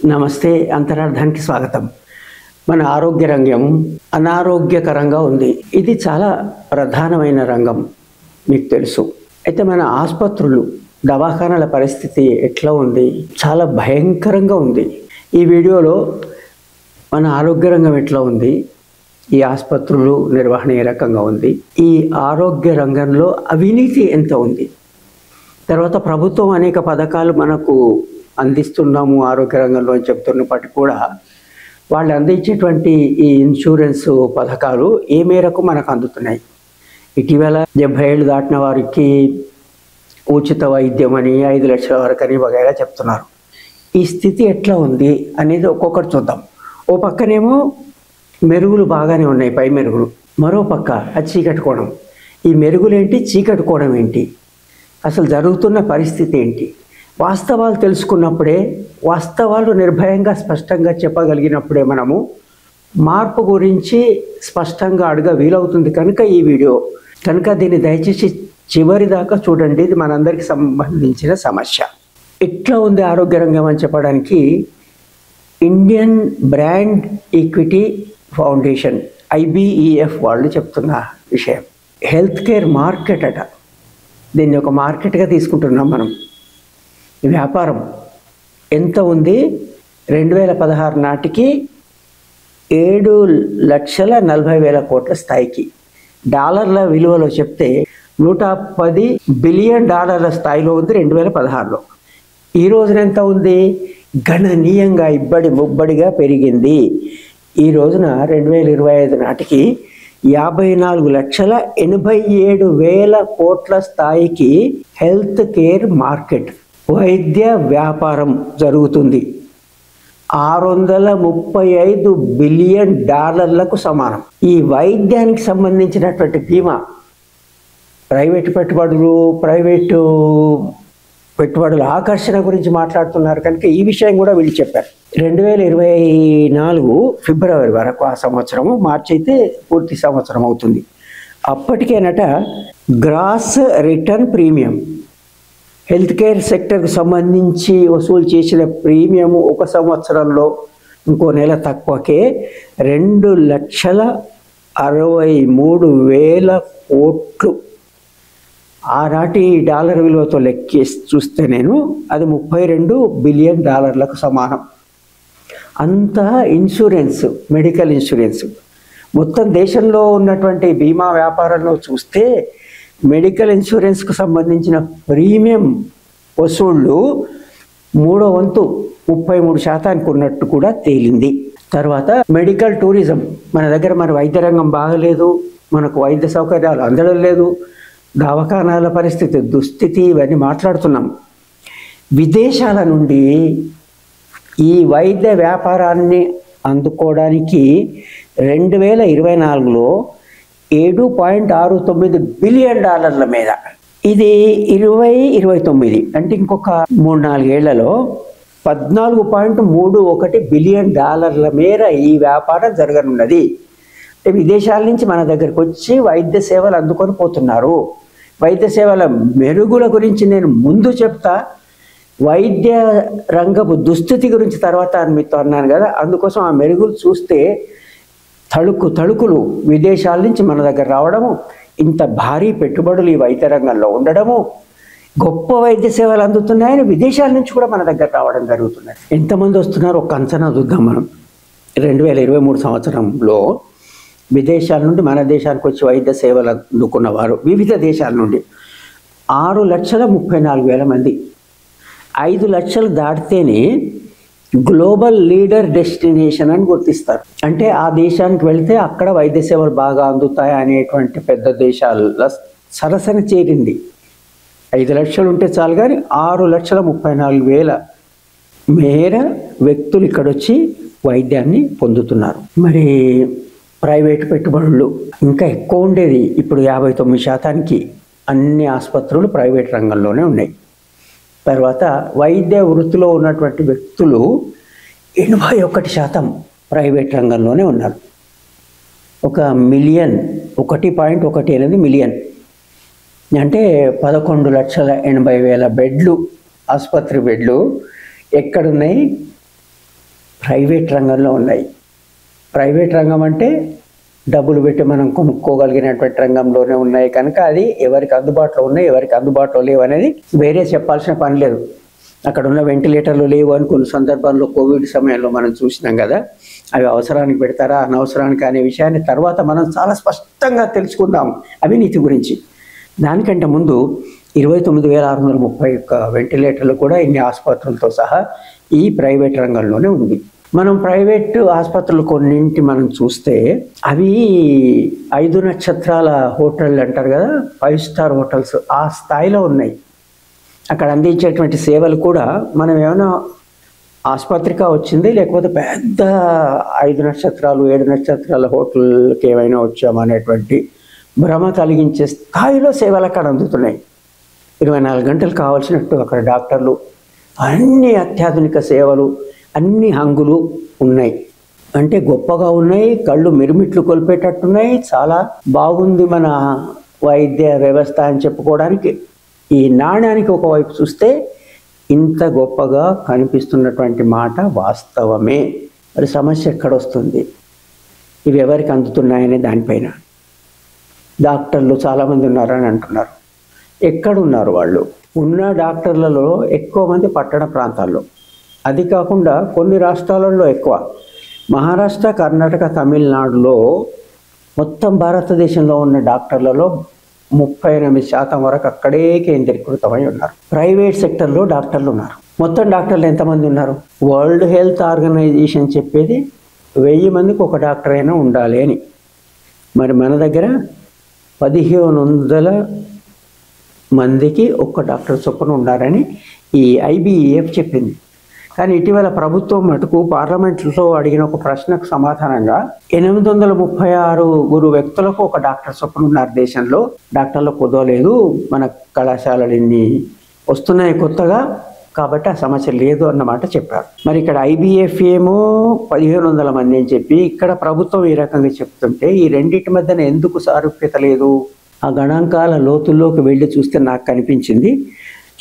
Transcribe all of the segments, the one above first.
నమస్తే, అంతరార్థానికి స్వాగతం. మన ఆరోగ్య రంగం అనారోగ్యకరంగా ఉంది. ఇది చాలా ప్రధానమైన రంగం, మీకు తెలుసు. అయితే మన ఆసుపత్రులు, దవాఖానాల పరిస్థితి ఎట్లా ఉంది? చాలా భయంకరంగా ఉంది. ఈ వీడియోలో మన ఆరోగ్య రంగం ఎట్లా ఉంది, ఈ ఆసుపత్రులు నిర్వహణ ఏ రకంగా ఉంది, ఈ ఆరోగ్య రంగంలో అవినీతి ఎంత ఉంది, తర్వాత ప్రభుత్వం అనేక పథకాలు మనకు అందిస్తున్నాము ఆరోగ్య రంగంలో అని చెప్తున్నప్పటికీ కూడా వాళ్ళు అందించేటువంటి ఈ ఇన్సూరెన్స్ పథకాలు ఏ మేరకు మనకు అందుతున్నాయి. ఇటీవల 70 ఏళ్ళు దాటిన వారికి ఉచిత వైద్యం అని 5 లక్షల వరకు అని వగైరా చెప్తున్నారు. ఈ స్థితి ఎట్లా ఉంది అనేది ఒక్కొక్కటి చూద్దాం. ఓ పక్కనేమో మెరుగులు బాగానే ఉన్నాయి, పై మెరుగులు. మరో పక్క అది చీకటి కోణం. ఈ మెరుగులేంటి, చీకటి కోణం ఏంటి, అసలు జరుగుతున్న పరిస్థితి ఏంటి, వాస్తవాలు తెలుసుకున్నప్పుడే, వాస్తవాలు నిర్భయంగా స్పష్టంగా చెప్పగలిగినప్పుడే మనము మార్పు గురించి స్పష్టంగా అడగ వీలవుతుంది. కనుక ఈ వీడియో దీన్ని దయచేసి చివరి దాకా చూడండి. ఇది మనందరికీ సంబంధించిన సమస్య. ఎట్లా ఉంది ఆరోగ్య రంగం అని చెప్పడానికి Indian brand equity foundation IBEF వాళ్ళు చెప్తున్న విషయం. హెల్త్ కేర్ మార్కెట్ అట. దీన్ని ఒక మార్కెట్గా తీసుకుంటున్నాం మనం. వ్యాపారం ఎంత ఉంది? 2016 నాటికి 7,40,000 కోట్ల స్థాయికి, డాలర్ల విలువలో చెప్తే 110 బిలియన్ డాలర్ల స్థాయిలో ఉంది 2016లో. ఈ రోజున ఎంత ఉంది? గణనీయంగా ముబ్బడిగా పెరిగింది. ఈ రోజున 2025 నాటికి 54,87,000 కోట్ల స్థాయికి హెల్త్ కేర్ మార్కెట్, వైద్య వ్యాపారం జరుగుతుంది. 635 బిలియన్ డాలర్లకు సమానం. ఈ వైద్యానికి సంబంధించినటువంటి బీమా, ప్రైవేటు పెట్టుబడుల ఆకర్షణ గురించి మాట్లాడుతున్నారు కనుక ఈ విషయం కూడా వీళ్ళు చెప్పారు. 2024 ఫిబ్రవరి వరకు, ఆ సంవత్సరము, మార్చి అయితే పూర్తి సంవత్సరం అవుతుంది. అప్పటికేనట gross return premium, health care సెక్టర్కు సంబంధించి వసూలు చేసిన ప్రీమియం ఒక సంవత్సరంలో ఇంకో నెల తక్కువకే 2,63,000 కోట్లు. ఆనాటి డాలర్ విలువతో లెక్కేసి చూస్తే అది 32 బిలియన్ డాలర్లకు సమానం. అంతా ఇన్సూరెన్స్, మెడికల్ ఇన్సూరెన్స్. మొత్తం దేశంలో ఉన్నటువంటి బీమా వ్యాపారంలో చూస్తే మెడికల్ ఇన్సూరెన్స్కు సంబంధించిన ప్రీమియం వసూళ్ళు 3వ వంతు 33% ఉన్నట్టు కూడా తేలింది. తర్వాత మెడికల్ టూరిజం. మన దగ్గర వైద్య రంగం బాగలేదు, మనకు వైద్య సౌకర్యాలు అందడం లేదు, దవాఖానాల పరిస్థితి, దుస్థితి, ఇవన్నీ మాట్లాడుతున్నాం. విదేశాల నుండి ఈ వైద్య వ్యాపారాన్ని అందుకోవడానికి 2024లో 7.69 బిలియన్ డాలర్ల మీద, ఇది 2029 అంటే ఇంకొక 3-4 ఏళ్లలో 14.31 బిలియన్ డాలర్ల మేర ఈ వ్యాపారం జరగనున్నది. అంటే విదేశాల నుంచి మన దగ్గరకు వచ్చి వైద్య సేవలు అందుకొని పోతున్నారు. వైద్య సేవల మెరుగుల గురించి నేను ముందు చెప్తా, వైద్య రంగపు దుస్థితి గురించి తర్వాత మీతో అన్నాను కదా. అందుకోసం ఆ మెరుగులు చూస్తే తళుకులు విదేశాల నుంచి మన దగ్గర రావడము, ఇంత భారీ పెట్టుబడులు ఈ వైద్య రంగంలో ఉండడము, గొప్ప వైద్య సేవలు అందుతున్నాయని విదేశాల నుంచి కూడా మన దగ్గర రావడం జరుగుతున్నాయి. ఎంతమంది వస్తున్నారు ఒక అంచనా చూద్దాం మనం. 2023 సంవత్సరంలో విదేశాల నుండి మన దేశానికి వచ్చి వైద్య సేవలు అందుకున్నవారు వివిధ దేశాల నుండి 6,34,000 మంది. 5 లక్షలు దాటితేనే గ్లోబల్ లీడర్ డెస్టినేషన్ అని గుర్తిస్తారు. అంటే ఆ దేశానికి వెళితే అక్కడ వైద్య సేవలు బాగా అందుతాయి అనేటువంటి పెద్ద దేశాల సరసన చేరింది. 5 లక్షలు ఉంటే చాలు, కానీ 6,34,000 మేర వ్యక్తులు ఇక్కడొచ్చి వైద్యాన్ని పొందుతున్నారు. మరి ప్రైవేటు పెట్టుబడులు ఇంకా ఎక్కువ ఉండేది. ఇప్పుడు 59% అన్ని ఆసుపత్రులు ప్రైవేట్ రంగంలోనే ఉన్నాయి. తర్వాత వైద్య వృత్తిలో ఉన్నటువంటి వ్యక్తులు 81% ప్రైవేట్ రంగంలోనే ఉన్నారు. 1.18 మిలియన్ అంటే 11,80,000 బెడ్లు, ఆసుపత్రి బెడ్లు ఎక్కడున్నాయి? ప్రైవేట్ రంగంలో ఉన్నాయి. ప్రైవేట్ రంగం అంటే డబ్బులు పెట్టి మనం కొనుక్కోగలిగినటువంటి రంగంలోనే ఉన్నాయి కనుక అది ఎవరికి అందుబాటులో ఉన్నాయి, ఎవరికి అందుబాటులో లేవు అనేది వేరే చెప్పాల్సిన పని లేదు. అక్కడ ఉన్న వెంటిలేటర్లు లేవు అని కొన్ని సందర్భాల్లో కోవిడ్ సమయంలో మనం చూసినాం కదా. అవి అవసరానికి పెడతారా అనవసరానికి అనే విషయాన్ని తర్వాత మనం చాలా స్పష్టంగా తెలుసుకుందాం అవినీతి గురించి. దానికంటే ముందు 29,631 వెంటిలేటర్లు కూడా ఇన్ని ఆసుపత్రులతో సహా ఈ ప్రైవేట్ రంగంలోనే ఉంది. మనం ప్రైవేట్ ఆసుపత్రులు కొన్నింటి మనం చూస్తే అవి 5 నక్షత్రాల హోటళ్ళు అంటారు కదా, 5 స్టార్ హోటల్స్ ఆ స్థాయిలో ఉన్నాయి. అక్కడ అందించేటువంటి సేవలు కూడా మనం ఏమైనా ఆసుపత్రిగా వచ్చింది లేకపోతే పెద్ద 5 నక్షత్రాలు 7 నక్షత్రాల హోటల్కి ఏమైనా వచ్చామనేటువంటి భ్రమ కలిగించే స్థాయిలో సేవలు అక్కడ అందుతున్నాయి. 24 గంటలు కావాల్సినట్టు అక్కడ డాక్టర్లు, అన్ని అత్యాధునిక సేవలు, అన్ని హంగులు ఉన్నాయి. అంటే గొప్పగా ఉన్నాయి, కళ్ళు మిరుమిట్లు కొలిపేటట్టున్నాయి. చాలా బాగుంది మన వైద్య వ్యవస్థ అని చెప్పుకోవడానికి. ఈ నాణ్యానికి ఒకవైపు చూస్తే ఇంత గొప్పగా కనిపిస్తున్నటువంటి మాట వాస్తవమే. మరి సమస్య ఎక్కడొస్తుంది? ఇవి ఎవరికి అందుతున్నాయనే దానిపైన. డాక్టర్లు చాలామంది ఉన్నారని అంటున్నారు. ఎక్కడున్నారు వాళ్ళు? ఉన్న డాక్టర్లలో ఎక్కువ మంది పట్టణ ప్రాంతాల్లో, అది కాకుండా కొన్ని రాష్ట్రాలలో ఎక్కువ. మహారాష్ట్ర, కర్ణాటక, తమిళనాడులో మొత్తం భారతదేశంలో ఉన్న డాక్టర్లలో 38% వరకు అక్కడే కేంద్రీకృతమై ఉన్నారు. ప్రైవేట్ సెక్టర్లో డాక్టర్లు ఉన్నారు. మొత్తం డాక్టర్లు ఎంతమంది ఉన్నారు? వరల్డ్ హెల్త్ ఆర్గనైజేషన్ చెప్పేది 1000 మందికి ఒక డాక్టర్ అయినా ఉండాలి అని. మరి మన దగ్గర 1500 మందికి ఒక్క డాక్టర్ చొప్పున ఉన్నారని ఈ IBEF చెప్పింది. కానీ ఇటీవల ప్రభుత్వం మటుకు పార్లమెంట్లో అడిగిన ఒక ప్రశ్నకు సమాధానంగా 836 వ్యక్తులకు ఒక డాక్టర్ చొప్పున ఉన్నారు దేశంలో. డాక్టర్లు కుదవలేదు, మన కళాశాలలు ఇన్ని వస్తున్నాయి కొత్తగా, కాబట్టి ఆ సమస్య లేదు అన్నమాట చెప్పారు. మరి ఇక్కడ IBEF ఏమో 1500 మంది అని చెప్పి ఇక్కడ ప్రభుత్వం ఈ రకంగా చెప్తుంటే ఈ రెండింటి మధ్యన ఎందుకు సారూప్యత లేదు? ఆ గణాంకాల లోతుల్లోకి వెళ్ళి చూస్తే నాకు కనిపించింది.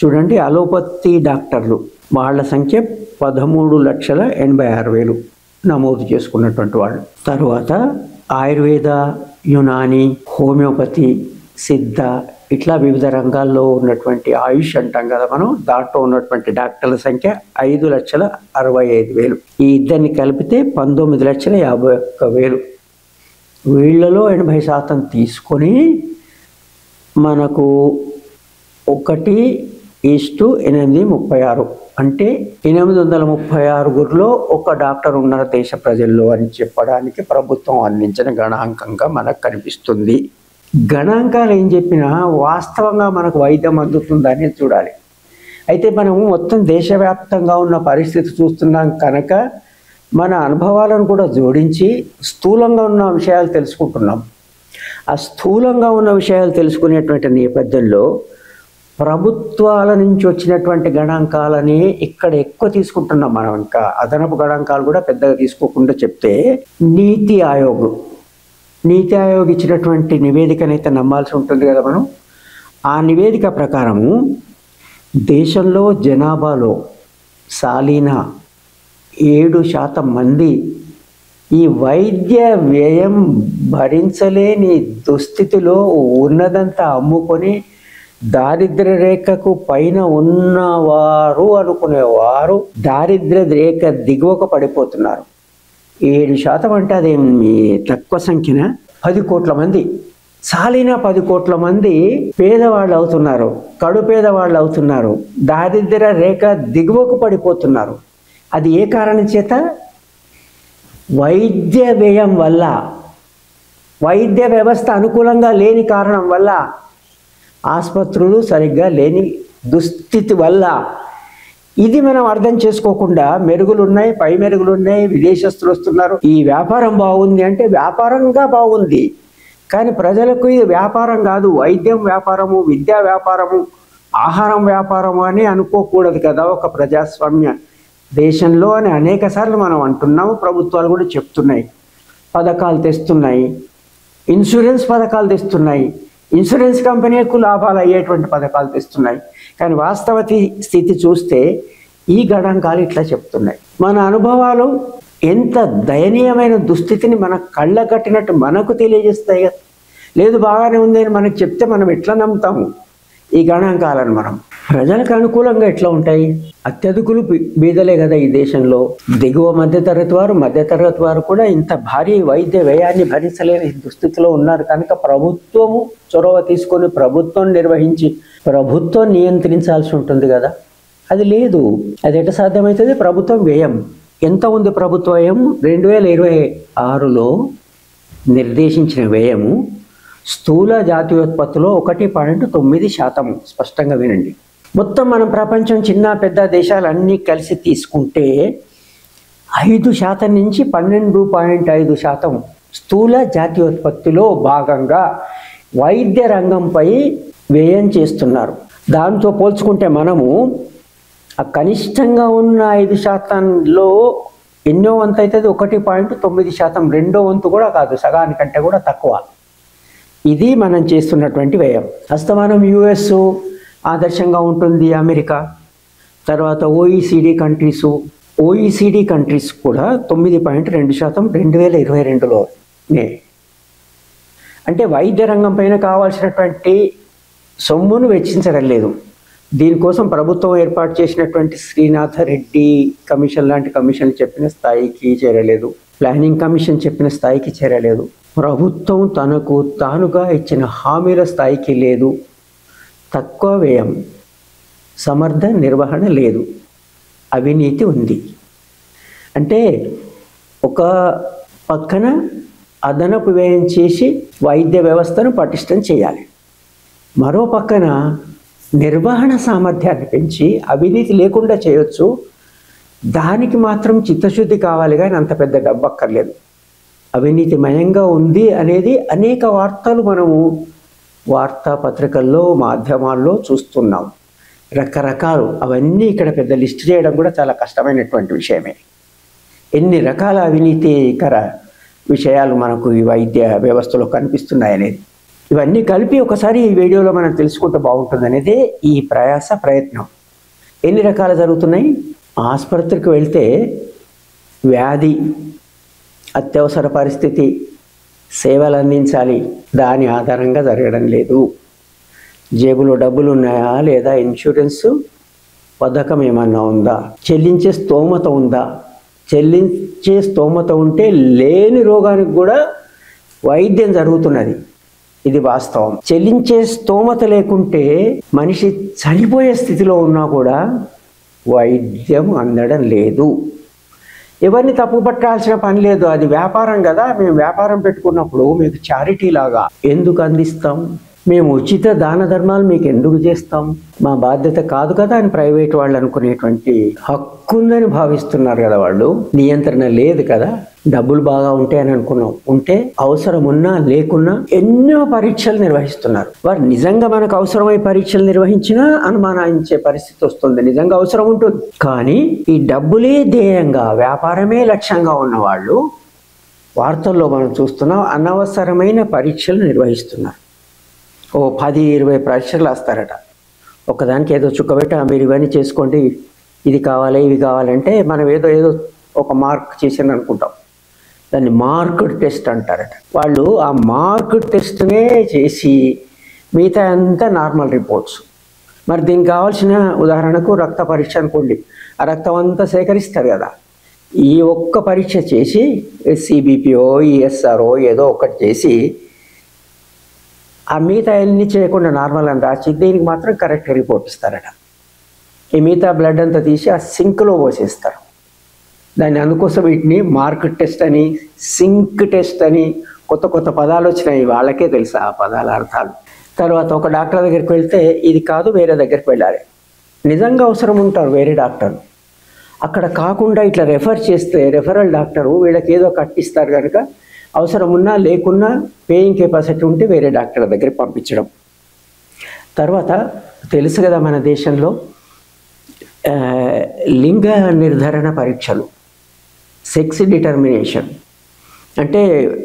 చూడండి, అలోపతి డాక్టర్లు వాళ్ళ సంఖ్య 13,86,000 నమోదు చేసుకున్నటువంటి వాళ్ళు. తర్వాత ఆయుర్వేద, యునాని, హోమియోపతి, సిద్ధ ఇట్లా వివిధ రంగాల్లో ఉన్నటువంటి ఆయుష్ అంటాం కదా మనం, దాంట్లో ఉన్నటువంటి డాక్టర్ల సంఖ్య 5,65,000. ఈ ఇద్దరిని కలిపితే 19,51,000. వీళ్ళలో 80% తీసుకొని మనకు 1:836 అంటే 836 ఒక డాక్టర్ ఉన్నారు దేశ ప్రజల్లో అని చెప్పడానికి ప్రభుత్వం అందించిన గణాంకంగా మనకు కనిపిస్తుంది. గణాంకాలు ఏం చెప్పినా వాస్తవంగా మనకు వైద్యం అందుతుందని చూడాలి. అయితే మనము మొత్తం దేశవ్యాప్తంగా ఉన్న పరిస్థితి చూస్తున్నాం కనుక మన అనుభవాలను కూడా జోడించి స్థూలంగా ఉన్న విషయాలు తెలుసుకుంటున్నాం. ఆ స్థూలంగా ఉన్న విషయాలు తెలుసుకునేటువంటి నేపథ్యంలో ప్రభుత్వాల నుంచి వచ్చినటువంటి గణాంకాలని ఇక్కడ ఎక్కువ తీసుకుంటున్నాం మనం. ఇంకా అదనపు గణాంకాలు కూడా పెద్దగా తీసుకోకుండా చెప్తే నీతి ఆయోగ్ ఇచ్చినటువంటి నివేదికనైతే నమ్మాల్సి ఉంటుంది కదా మనం. ఆ నివేదిక ప్రకారము దేశంలో జనాభాలో సాలీనా 7% మంది ఈ వైద్య వ్యయం భరించలేని దుస్థితిలో ఉన్నదంతా అమ్ముకొని దారిద్ర్య రేఖకు పైన ఉన్నవారు అనుకునేవారు దారిద్ర్య రేఖ దిగువకు పడిపోతున్నారు. 7% అంటే అదేమి తక్కువ సంఖ్యన? 10 కోట్ల మంది, సాలిన 10 కోట్ల మంది పేదవాళ్ళు అవుతున్నారు, కడు పేదవాళ్ళు అవుతున్నారు, దారిద్ర్య రేఖ దిగువకు పడిపోతున్నారు. అది ఏ కారణం చేత? వైద్య వ్యయం వల్ల, వైద్య వ్యవస్థ అనుకూలంగా లేని కారణం వల్ల, ఆసుపత్రులు సరిగ్గా లేని దుస్థితి వల్ల. ఇది మనం అర్థం చేసుకోకుండా మెరుగులు ఉన్నాయి, పై మెరుగులు ఉన్నాయి, విదేశస్తులు వస్తున్నారు, ఈ వ్యాపారం బాగుంది అంటే వ్యాపారంగా బాగుంది, కానీ ప్రజలకు ఇది వ్యాపారం కాదు. వైద్యం వ్యాపారము, విద్యా వ్యాపారము, ఆహారం వ్యాపారము అని అనుకోకూడదు కదా ఒక ప్రజాస్వామ్య దేశంలో అని అనేక సార్లు మనం అంటున్నాము. ప్రభుత్వాలు కూడా చెప్తున్నాయి, పథకాలు తెస్తున్నాయి, ఇన్సూరెన్స్ పథకాలు తెస్తున్నాయి, ఇన్సూరెన్స్ కంపెనీలకు లాభాలు అయ్యేటువంటి పథకాలు తెస్తున్నాయి. కానీ వాస్తవ స్థితి చూస్తే ఈ గణాంకాలు ఇట్లా చెప్తున్నాయి. మన అనుభవాలు ఎంత దయనీయమైన దుస్థితిని మన కళ్ళ కట్టినట్టు మనకు తెలియజేస్తాయి కదా. లేదు బాగానే ఉంది అని మనకు చెప్తే మనం ఎట్లా నమ్ముతాము ఈ గణాంకాలను? మనం ప్రజలకు అనుకూలంగా ఎట్లా ఉంటాయి? అత్యధికులు బీదలే కదా ఈ దేశంలో. దిగువ మధ్యతరగతి వారు కూడా ఇంత భారీ వైద్య వ్యయాన్ని భరించలేని దుస్థితిలో ఉన్నారు కనుక ప్రభుత్వము చొరవ తీసుకొని ప్రభుత్వం నిర్వహించి ప్రభుత్వం నియంత్రించాల్సి ఉంటుంది కదా. అది లేదు. అది ఎట్లా సాధ్యమవుతుంది? ప్రభుత్వం వ్యయం ఎంత ఉంది? ప్రభుత్వ వ్యయం 2026లో నిర్దేశించిన వ్యయము స్థూల జాతీయోత్పత్తిలో 1.9%. స్పష్టంగా వినండి. మొత్తం మనం ప్రపంచం చిన్న పెద్ద దేశాలన్నీ కలిసి తీసుకుంటే 5% నుంచి 12.5% స్థూల జాతీయోత్పత్తిలో భాగంగా వైద్య రంగంపై వ్యయం చేస్తున్నారు. దాంతో పోల్చుకుంటే మనము కనిష్టంగా ఉన్న 5%లో ఎన్నో వంతు అవుతుంది? 1.9%. రెండో వంతు కూడా కాదు, సగానికంటే కూడా తక్కువ. ఇది మనం చేస్తున్నటువంటి వ్యయం. అస్తమానం యుఎస్ ఆదర్శంగా ఉంటుంది, అమెరికా, తర్వాత OECD కంట్రీస్ కూడా 9.2% 2022లోనే. అంటే వైద్య రంగం పైన కావాల్సినటువంటి సొమ్మును వెచ్చించడం లేదు. దీనికోసం ప్రభుత్వం ఏర్పాటు చేసినటువంటి శ్రీనాథ రెడ్డి కమిషన్ లాంటి కమిషన్ చెప్పిన స్థాయికి చేరలేదు. ప్లానింగ్ కమిషన్ చెప్పిన స్థాయికి చేరలేదు. ప్రభుత్వం తనకు తానుగా ఇచ్చిన హామీల స్థాయికి లేదు. తక్కువ వ్యయం, సమర్థ నిర్వహణ లేదు, అవినీతి ఉంది. అంటే ఒక పక్కన అదనపు వ్యయం చేసి వైద్య వ్యవస్థను పటిష్టం చేయాలి, మరో పక్కన నిర్వహణ సామర్థ్యాన్ని పెంచి అవినీతి లేకుండా చేయొచ్చు. దానికి మాత్రం చిత్తశుద్ధి కావాలి, కానీ అంత పెద్ద డబ్బు అక్కర్లేదు. అవినీతిమయంగా ఉంది అనేది అనేక వార్తలు మనము వార్తాపత్రికల్లో మాధ్యమాల్లో చూస్తున్నాం. రకరకాలు అవన్నీ ఇక్కడ పెద్ద లిస్ట్ చేయడం కూడా చాలా కష్టమైనటువంటి విషయమే. ఎన్ని రకాల అవినీతికర విషయాలు మనకు ఈ వైద్య వ్యవస్థలో కనిపిస్తున్నాయనేది, ఇవన్నీ కలిపి ఒకసారి ఈ వీడియోలో మనం తెలుసుకుంటే బాగుంటుంది అనేదే ఈ ప్రయత్నం. ఎన్ని రకాలు జరుగుతున్నాయి? ఆసుపత్రికి వెళ్తే వ్యాధి, అత్యవసర పరిస్థితి, సేవలు అందించాలి, దాని ఆధారంగా జరగడం లేదు. జేబులో డబ్బులు ఉన్నాయా లేదా, ఇన్సూరెన్స్ పథకం ఏమన్నా ఉందా, చెల్లించే స్తోమత ఉందా, చెల్లించే స్తోమత ఉంటే లేని రోగానికి కూడా వైద్యం జరుగుతున్నది. ఇది వాస్తవం. చెల్లించే స్తోమత లేకుంటే మనిషి చనిపోయే స్థితిలో ఉన్నా కూడా వైద్యం అందడం లేదు. ఎవరిని తప్పు పట్టాల్సిన పని లేదు. అది వ్యాపారం కదా. మేము వ్యాపారం పెట్టుకున్నప్పుడు మీకు చారిటీ లాగా ఎందుకు అందిస్తాం? మేము ఉచిత దాన ధర్మాలు మీకు ఎందుకు చేస్తాం? మా బాధ్యత కాదు కదా అని ప్రైవేట్ వాళ్ళు అనుకునేటువంటి హక్కు ఉందని భావిస్తున్నారు కదా వాళ్ళు. నియంత్రణ లేదు కదా. డబ్బులు బాగా ఉంటాయని అనుకున్నాం. ఉంటే అవసరం ఉన్నా లేకున్నా ఎన్నో పరీక్షలు నిర్వహిస్తున్నారు. వారు నిజంగా మనకు అవసరమై పరీక్షలు నిర్వహించినా అనుమానించే పరిస్థితి వస్తుంది. నిజంగా అవసరం ఉంటుంది, కానీ ఈ డబ్బులే ధ్యేయంగా, వ్యాపారమే లక్ష్యంగా ఉన్న వాళ్ళు వార్తల్లో మనం చూస్తున్నాం అనవసరమైన పరీక్షలు నిర్వహిస్తున్నారు. 10-20 పరీక్షలు వేస్తారట. ఒకదానికి ఏదో చుక్కబెట్టి మీరు ఇవన్నీ చేసుకోండి, ఇది కావాలి ఇవి కావాలంటే మనం ఏదో ఒక మార్క్ చేసాను అనుకుంటాం. దాన్ని మార్క్డ్ టెస్ట్ అంటారట. వాళ్ళు ఆ మార్క్డ్ టెస్ట్నే చేసి మిగతా అంతా నార్మల్ రిపోర్ట్స్. మరి దీనికి కావాల్సిన ఉదాహరణకు రక్త పరీక్ష అనుకోండి. ఆ రక్తం అంతా సేకరిస్తారు కదా. ఈ ఒక్క పరీక్ష చేసి సిబిపిఓ ఈఎస్ఆర్ఓ ఏదో ఒకటి చేసి ఆ మిగతా అన్ని చేయకుండా నార్మల్ అని రాసి దీనికి మాత్రం కరెక్ట్ రిపోర్ట్ ఇస్తారట. ఈ మిగతా బ్లడ్ అంతా తీసి ఆ సింక్లో పోసేస్తారు. దాన్ని అందుకోసం వీటిని మార్క్ టెస్ట్ అని, సింక్ టెస్ట్ అని కొత్త పదాలు వచ్చినాయి. వాళ్ళకే తెలుసు ఆ పదాల అర్థాలు. తర్వాత ఒక డాక్టర్ దగ్గరికి వెళ్తే ఇది కాదు వేరే దగ్గరికి వెళ్ళాలి. నిజంగా అవసరం ఉంటారు వేరే డాక్టర్, అక్కడ కాకుండా ఇట్లా రెఫర్ చేస్తే రెఫరల్ డాక్టరు వీళ్ళకి ఏదో కట్టిస్తారు కనుక అవసరం ఉన్నా లేకున్నా పేయింగ్ కెపాసిటీ ఉంటే వేరే డాక్టర్ దగ్గరికి పంపించడం. తర్వాత తెలుసు కదా మన దేశంలో లింగ నిర్ధారణ పరీక్షలు, సెక్స్ డిటర్మినేషన్ అంటే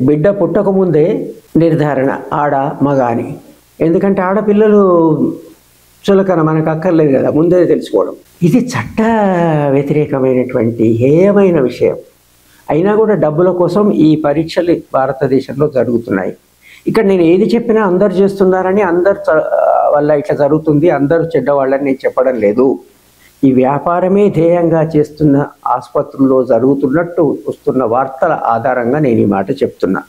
బిడ్డ పుట్టకముందే నిర్ధారణ ఆడ మగ అని. ఎందుకంటే ఆడపిల్లలు చులకన మనకు అక్కర్లేదు కదా, ముందే తెలుసుకోవడం. ఇది చట్ట వ్యతిరేకమైనటువంటి హేయమైన విషయం. అయినా కూడా డబ్బుల కోసం ఈ పరీక్షలు భారతదేశంలో జరుగుతున్నాయి. ఇక్కడ నేను ఏది చెప్పినా అందరు చేస్తున్నారని, అందరు వల్ల ఇట్లా జరుగుతుంది, అందరూ చెడ్డవాళ్ళని నేను చెప్పడం లేదు. ఈ వ్యాపారమే ధ్యేయంగా చేస్తున్న ఆసుపత్రుల్లో జరుగుతున్నట్టు వస్తున్న వార్తల ఆధారంగా నేను ఈ మాట చెప్తున్నా.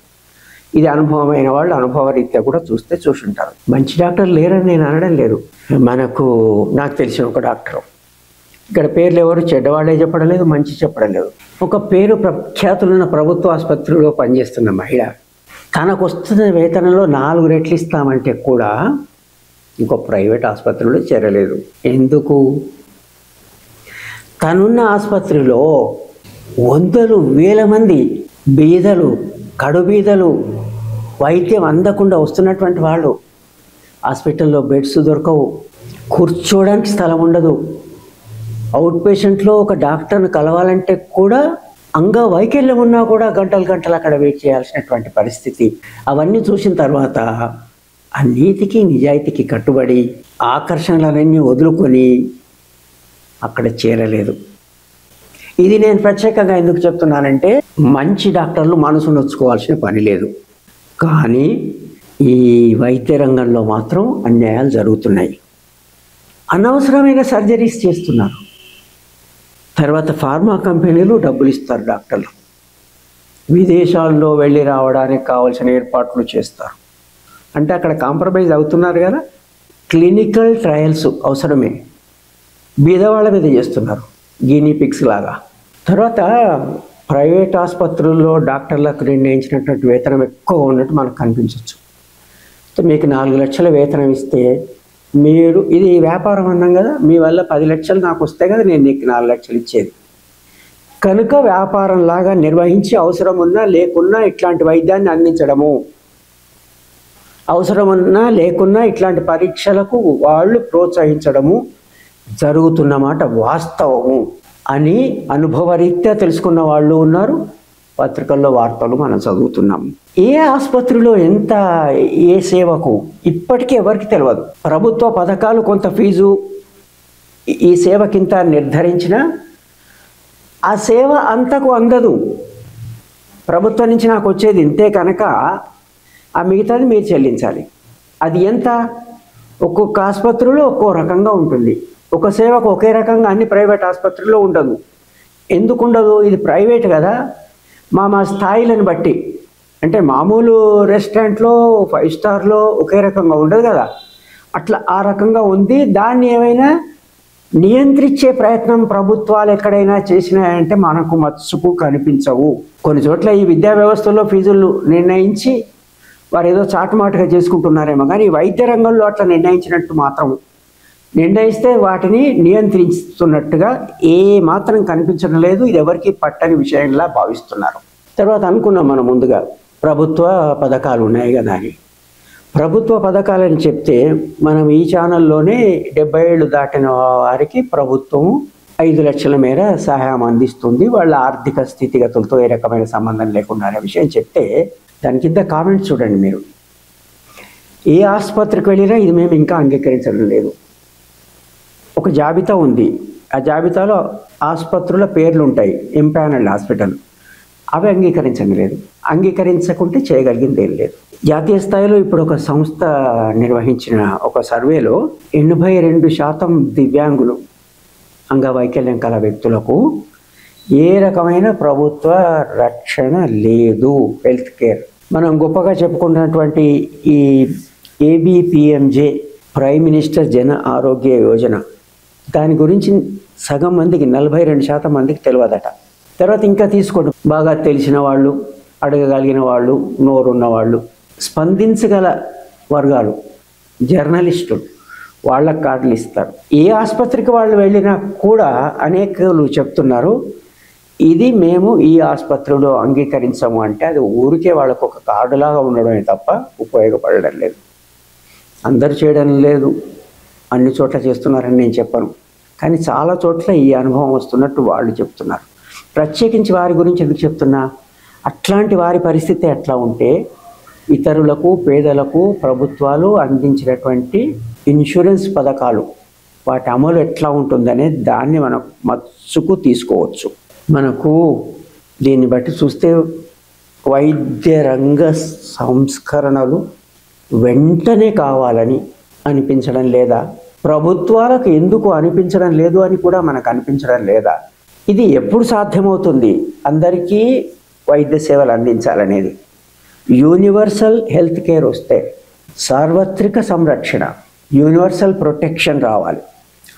ఇది అనుభవమైన వాళ్ళు అనుభవరీత్యా కూడా చూసుంటారు. మంచి డాక్టర్లు లేరని నేను అనడం లేదు. నాకు తెలిసిన ఒక డాక్టరు, ఇక్కడ పేర్లు ఎవరు చెడ్డవాళ్ళే చెప్పడం లేదు, మంచి చెప్పడం లేదు. ఒక పేరు ప్రఖ్యాతులున్న ప్రభుత్వ ఆసుపత్రిలో పనిచేస్తున్న మహిళ తనకు వస్తున్న వేతనంలో 4 రెట్లు ఇస్తామంటే కూడా ఇంకో ప్రైవేట్ ఆసుపత్రిలో చేరలేదు. ఎందుకు? తనున్న ఆసుపత్రిలో వందలు వేల మంది బీదలు, కడుబీదలు, వైద్యం అందకుండా వస్తున్నటువంటి వాళ్ళు, హాస్పిటల్లో బెడ్స్ దొరకవు, కూర్చోవడానికి స్థలం ఉండదు. అవుట్ పేషెంట్లో ఒక డాక్టర్ని కలవాలంటే కూడా అంగవైకల్యం ఉన్నా కూడా గంటలు గంటలు అక్కడ వెయిట్ చేయాల్సినటువంటి పరిస్థితి. అవన్నీ చూసిన తర్వాత ఆ నీతికి నిజాయితీకి కట్టుబడి ఆకర్షణలన్నీ వదులుకొని అక్కడ చేరలేదు. ఇది నేను ప్రత్యేకంగా ఎందుకు చెప్తున్నానంటే, మంచి డాక్టర్లు మనసు నొచ్చుకోవాల్సిన పని లేదు. కానీ ఈ వైద్య రంగంలో మాత్రం అన్యాయాలు జరుగుతున్నాయి. అనవసరమైన సర్జరీస్ చేస్తున్నారు. తర్వాత ఫార్మా కంపెనీలు డబ్బులు ఇస్తారు డాక్టర్లు, విదేశాల్లో వెళ్ళి రావడానికి కావాల్సిన ఏర్పాట్లు చేస్తారు. అంటే అక్కడ కాంప్రమైజ్ అవుతున్నారు కదా. క్లినికల్ ట్రయల్స్ అవసరమే, బీదవాళ్ళ మీద చేస్తున్నారు, గినీ పిక్స్ లాగా. తర్వాత ప్రైవేట్ ఆసుపత్రుల్లో డాక్టర్లకు నిర్ణయించినటువంటి వేతనం ఎక్కువ ఉన్నట్టు మనకు కనిపించవచ్చు. మీకు 4 లక్షల వేతనం ఇస్తే మీరు, ఇది వ్యాపారం అన్నాం కదా, మీ వల్ల 10 లక్షలు నాకు వస్తే కదా నేను నీకు 4 లక్షలు ఇచ్చేది. కనుక వ్యాపారం లాగా నిర్వహించి అవసరం ఉన్నా లేకున్నా ఇట్లాంటి వైద్యాన్ని అందించడము, అవసరం ఉన్నా లేకున్నా ఇట్లాంటి పరీక్షలకు వాళ్ళు ప్రోత్సహించడము జరుగుతున్నమాట వాస్తవము అని అనుభవరీత్యా తెలుసుకున్న వాళ్ళు ఉన్నారు. పత్రికల్లో వార్తలు మనం చదువుతున్నాం. ఏ ఆసుపత్రిలో ఎంత, ఏ సేవకు ఇప్పటికీ ఎవరికి తెలియదు. ప్రభుత్వ పథకాలు కొంత ఫీజు ఈ సేవకింత నిర్ధారించినా ఆ సేవ అంతకు అందదు. ప్రభుత్వం నుంచి నాకు వచ్చేది ఇంతే కనుక ఆ మిగతాది మీరు చెల్లించాలి. అది ఎంత? ఒక్కొక్క ఆసుపత్రిలో ఒక్కో రకంగా ఉంటుంది. ఒక సేవకు ఒకే రకంగా అన్ని ప్రైవేట్ ఆసుపత్రుల్లో ఉండదు. ఎందుకు ఉండదు? ఇది ప్రైవేట్ కదా. మా స్థాయిలను బట్టి, అంటే మామూలు రెస్టారెంట్లో 5 స్టార్లో ఒకే రకంగా ఉండదు కదా, అట్లా ఆ రకంగా ఉంది. దాన్ని ఏమైనా నియంత్రించే ప్రయత్నం ప్రభుత్వాలు ఎక్కడైనా చేసినాయంటే మనకు మత్సుకు కనిపించవు. కొన్ని చోట్ల ఈ విద్యా వ్యవస్థలో ఫీజులు నిర్ణయించి వారు ఏదో చాటుమాటుగా చేసుకుంటున్నారేమో, కానీ వైద్య రంగంలో అట్లా నిర్ణయించినట్టు మాత్రం, నిర్ణయిస్తే వాటిని నియంత్రిస్తున్నట్టుగా ఏ మాత్రం కనిపించడం లేదు. ఇది ఎవరికి పట్టని విషయంలా భావిస్తున్నారు. తర్వాత అనుకున్నాం మనం ముందుగా ప్రభుత్వ పథకాలు ఉన్నాయి కదా అని. ప్రభుత్వ పథకాలని చెప్తే మనం ఈ ఛానల్లోనే 70 ఏళ్ళు దాటిన వారికి ప్రభుత్వం 5 లక్షల మేర సహాయం అందిస్తుంది, వాళ్ళ ఆర్థిక స్థితిగతులతో ఏ రకమైన సంబంధం లేకుండా అనే విషయం చెప్తే దాని కింద కామెంట్స్ చూడండి మీరు. ఏ ఆసుపత్రికి వెళ్ళినా ఇది మేము ఇంకా అంగీకరించడం లేదు. ఒక జాబితా ఉంది, ఆ జాబితాలో ఆసుపత్రుల పేర్లు ఉంటాయి, ఎంపానల్డ్ హాస్పిటల్, అవి అంగీకరించడం లేదు. అంగీకరించకుంటే చేయగలిగింది ఏం లేదు. జాతీయ స్థాయిలో ఇప్పుడు ఒక సంస్థ నిర్వహించిన ఒక సర్వేలో 82% దివ్యాంగులు, అంగవైకల్యం కల వ్యక్తులకు ఏ రకమైన ప్రభుత్వ రక్షణ లేదు, హెల్త్ కేర్. మనం గొప్పగా చెప్పుకున్నటువంటి ఈ ABPMJ, ప్రైమ్ మినిస్టర్ జన ఆరోగ్య యోజన, దాని గురించి సగం మందికి, 42% మందికి తెలియదట. తర్వాత ఇంకా తీసుకోండి, బాగా తెలిసిన వాళ్ళు, అడగగలిగిన వాళ్ళు, నోరున్న వాళ్ళు, స్పందించగల వర్గాలు, జర్నలిస్టులు, వాళ్ళ కార్డులు ఇస్తారు. ఏ ఆసుపత్రికి వాళ్ళు వెళ్ళినా కూడా అనేకలు చెప్తున్నారు, ఇది మేము ఈ ఆసుపత్రిలో అంగీకరించము అంటే అది ఊరికే వాళ్ళకు ఒక కార్డులాగా ఉండడమే తప్ప ఉపయోగపడడం లేదు. అందరూ చేయడం లేదు, అన్ని చోట్ల చేస్తున్నారని నేను చెప్పను, కానీ చాలా చోట్ల ఈ అనుభవం వస్తున్నట్టు వాళ్ళు చెప్తున్నారు. ప్రత్యేకించి వారి గురించి ఎందుకు చెప్తున్నా, అట్లాంటి వారి పరిస్థితి ఎట్లా ఉంటే ఇతరులకు, పేదలకు ప్రభుత్వాలు అందించినటువంటి ఇన్సూరెన్స్ పథకాలు వాటి అమలు ఎట్లా ఉంటుందనే దాన్ని మనం మచ్చుకు తీసుకోవచ్చు. మనకు దీన్ని బట్టి చూస్తే వైద్య రంగ సంస్కరణలు వెంటనే కావాలని అనిపించడం లేదా? ప్రభుత్వాలకు ఎందుకు అనిపించడం లేదు అని కూడా మనకు అనిపించడం లేదా? ఇది ఎప్పుడు సాధ్యమవుతుంది అందరికీ వైద్య సేవలు అందించాలనేది? యూనివర్సల్ హెల్త్ కేర్ వస్తే, సార్వత్రిక సంరక్షణ, యూనివర్సల్ ప్రొటెక్షన్ రావాలి,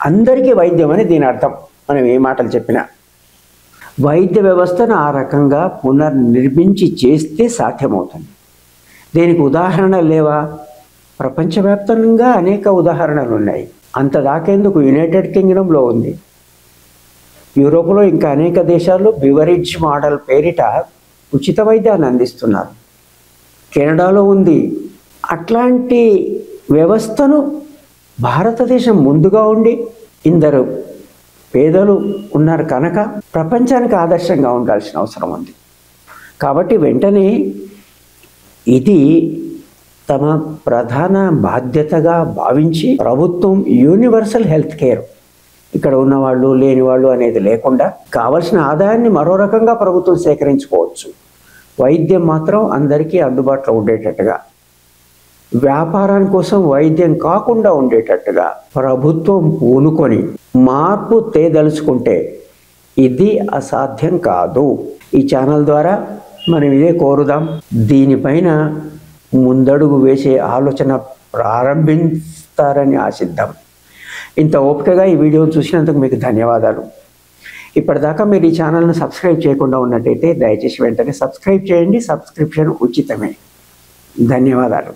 అందరికీ వైద్యం అని దీని అర్థం. మనం ఏ మాటలు చెప్పినా వైద్య వ్యవస్థను ఆ రకంగా పునర్నిర్మించి చేస్తే సాధ్యమవుతుంది. దీనికి ఉదాహరణలు లేవా? ప్రపంచవ్యాప్తంగా అనేక ఉదాహరణలు ఉన్నాయి. అంత దాకేందుకు యునైటెడ్ కింగ్డమ్లో ఉంది, యూరోప్లో ఇంకా అనేక దేశాల్లో బివరిడ్జ్ మోడల్ పేరిట ఉచిత వైద్యాన్ని అందిస్తున్నారు. కెనడాలో ఉంది. అట్లాంటి వ్యవస్థను భారతదేశం ముందుగా ఉండి ఇందరు పేదలు ఉన్నారు కనుక ప్రపంచానికి ఆదర్శంగా ఉండాల్సిన అవసరం ఉంది. కాబట్టి వెంటనే ఇది తమ ప్రధాన బాధ్యతగా భావించి ప్రభుత్వం యూనివర్సల్ హెల్త్ కేర్, ఇక్కడ ఉన్నవాళ్ళు లేనివాళ్ళు అనేది లేకుండా కావలసిన ఆదాయాన్ని మరో రకంగా ప్రభుత్వం సేకరించుకోవచ్చు. వైద్యం మాత్రం అందరికీ అందుబాటులో ఉండేటట్టుగా, వ్యాపారం కోసం వైద్యం కాకుండా ఉండేటట్టుగా ప్రభుత్వం పూనుకొని మార్పు తేదలుచుకుంటే ఇది అసాధ్యం కాదు. ఈ ఛానల్ ద్వారా మనం ఇదే కోరుదాం. దీనిపైన ముందడుగు వేసే ఆలోచన ప్రారంభిస్తారని ఆశిద్దాం. ఇంత ఓపికగా ఈ వీడియోను చూసినందుకు మీకు ధన్యవాదాలు. ఇప్పటిదాకా మీరు ఈ ఛానల్ను సబ్స్క్రైబ్ చేయకుండా ఉన్నట్టయితే దయచేసి వెంటనే సబ్స్క్రైబ్ చేయండి. సబ్స్క్రిప్షన్ ఉచితమే. ధన్యవాదాలు.